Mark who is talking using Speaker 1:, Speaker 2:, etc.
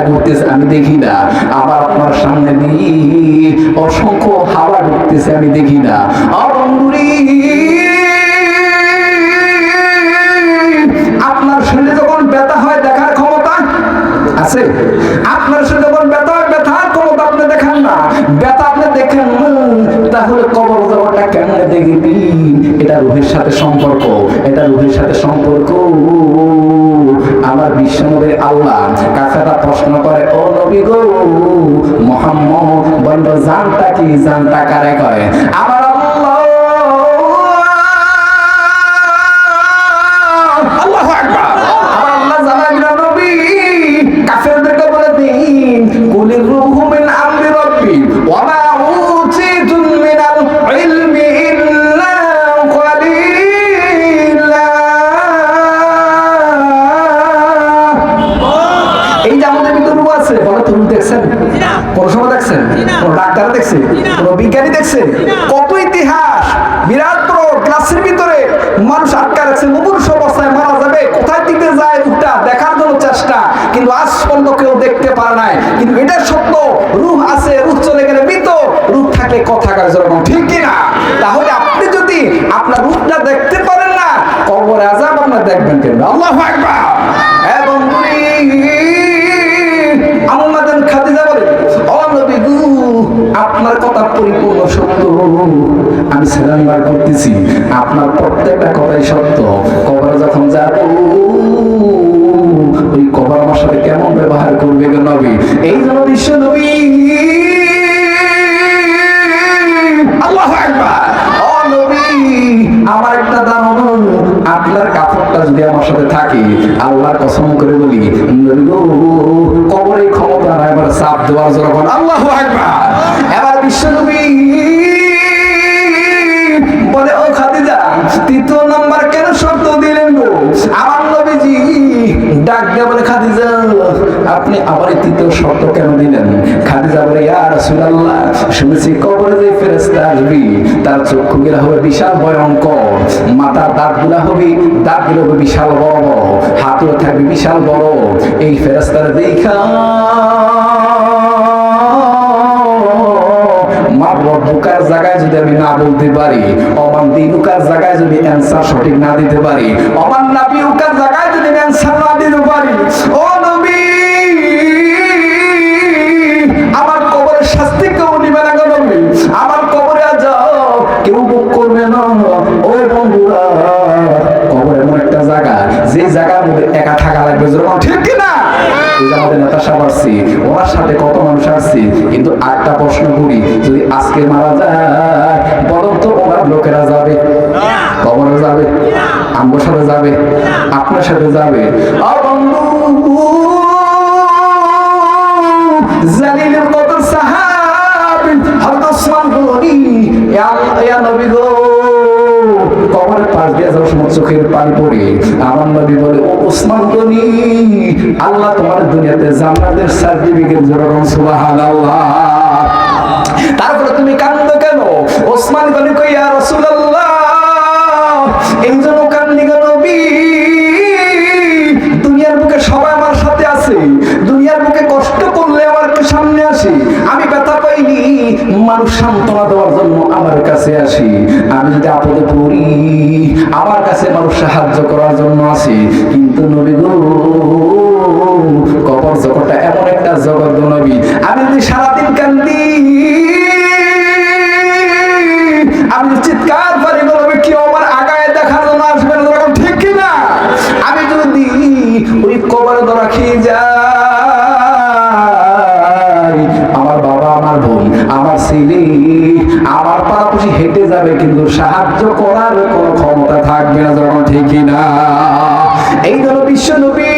Speaker 1: ঘুরতেছে আমি দেখি না, আবার আপনার সামনে দিয়ে অসংখ্য হাওয়া ঢুকতেছে আমি দেখি না। আপনার শরীরে যখন ব্যথা হয় দেখার ক্ষমতা আছে? আপনার শরীরে যখন ব্যথা হয় ব্যথার ক্ষমতা আপনি দেখান না, ব্যথা আপনি দেখেন না, তাহলে কবর জগৎটা কেমনে দেখবি? এটা রুহের সাথে সম্পর্ক, এটা রুহের সাথে সম্পর্ক। আমার বিশ্বনবীর আল্লাহ কাফেররা প্রশ্ন করে, ও নবী গো মুহাম্মদ বলেন জানটা কি, জানটা কারে কয়? আমার বিজ্ঞানী দেখছে কত ইতিহাস, বিরাট বড় ক্লাসের ভিতরে মানুষ আটকা রাখছে, মুমূর্ষ অবস্থায় মারা যাবে, কোথায় দিতে যায় রূহটা দেখার জন্য চেষ্টা, কিন্তু আজ পর্যন্ত কেউ দেখতে পারে নাই। কিন্তু এটা সত্য, রূহ আছে, রূহ চলে গেলে মৃত, রূহ থাকলে কথা কার্যক্রম, ঠিক কিনা? তাহলে আপনি যদি আপনার রূহটা দেখতে পারেন না, কবরে আযাব আপনার দেখবেন কেন? আল্লাহু আকবার। এবং আম্মাজান খাদিজা বলে, ও নবী গো আপনার কথা পরিপূর্ণ সত্য, আমি সালাম করতেছি আপনার প্রত্যেকটা কথাই সত্য। কবরে যখন যাব ওই কবর আমার সাথে কেমন ব্যবহার করবে গো নবী? এই জন্য বিশ্ব নবী আল্লাহু আকবার। ও নবী আমার একটা ধারণা, আপনার কাপড়টা যদি আমার সাথে থাকে, আল্লাহর কসম করে বলি নবী গো কবরে ক্ষমতা নাই এবার সাপ দেওয়ার জন্য। আল্লাহু আকবার। এবার বিশ্ব নবী বলে, ও খাদিজা তৃতীয় নাম্বার কেন শর্ত দিলেন গো? আমার নবীজি ডাক দিয়ে বলে, খাদিজা আপনি আবার তৃতীয় শর্ত কেন দিলেন? খাদিজা বলে, ইয়া রাসূলুল্লাহ শুনেছি কবরে যে ফেরেশতা আসবে তার চক্ষুগুলো হবে বিশাল ভয়ঙ্কর, মাথার দাঁতগুলো হবে বিশাল বড় বড়, হাতও থাকবে বিশাল বড়। এই ফেরেশতার দেখা রব্বুকার জায়গায় যদি আমি না বলতে পারি, অমান দিনুকার জায়গায় যদি অ্যানসার সঠিক না দিতে পারি, অমান নাবিউকার জায়গায় যদি অ্যানসার না দিতে পারি, ও নবী আমার কবরের শাস্তি কেউ নিবে না গো নবী, আমার কবরে যাও কেউ বুক করবে না। ও বন্ধুরা কবর এমন একটা জায়গা, যে জায়গার মধ্যে একা থাকা লাগবে, ঠিক কিনা? আমাদের নেতা সাহেব আসছে, ওনার সাথে কত মানুষ আসছে, কিন্তু একটা প্রশ্ন করি, যদি আজকে মারা যায় বরং তো ওনার লোকেরা যাবে কবরে যাবে, আমার সাথে যাবে, আপনার সাথে যাবে। জালিলের কত সাহাবী হযরত ওসমান গনি, ইয়া নবী গো কবরের পাশ দিয়ে যাওয়ার সময় চোখের পানি পড়ে আমার নবী বলে, ও ওসমান গনি আল্লাহ তোমার দুনিয়াতে জান্নাতের সার্টিফিকেট জোরান সুবহানাল্লাহ। তারপরে তুমি কান্দো কেন? ওসমান গনি কই, ইয়া রাসূলুল্লাহ এই জন্য কান্দি গো নবী, দুনিয়ার বুকে সবাই আমার সাথে আছে, দুনিয়ার বুকে কষ্ট করলে আমার সামনে আসে, আমি ব্যথা পাইনি, মানুষ সান্ত্বনা দেওয়ার জন্য আমার কাছে আসি, আমি যদি আপদে পড়ি আমার কাছে মানুষ সাহায্য করার জন্য আসে। কিন্তু নবী গো কবর জগৎটা এমন একটা জগৎ গো নবী, আমি যদি সারাদিন কান্দি, আমি চিৎকার করি গো নবী, কেউ আমার আগায় দেখার জন্য আসবে না, ঠিক কিনা? আমি যদি ওই কবর ধরা খেয়ে যাই, আমার বাবা, আমার বোন, আমার ছেলে, আমার পাড়াপড়শি হেঁটে যাবে, কিন্তু সাহায্য করার কোনো ক্ষমতা থাকবে না, যখন ঠিক কিনা? এই জন্য বিশ্ব নবী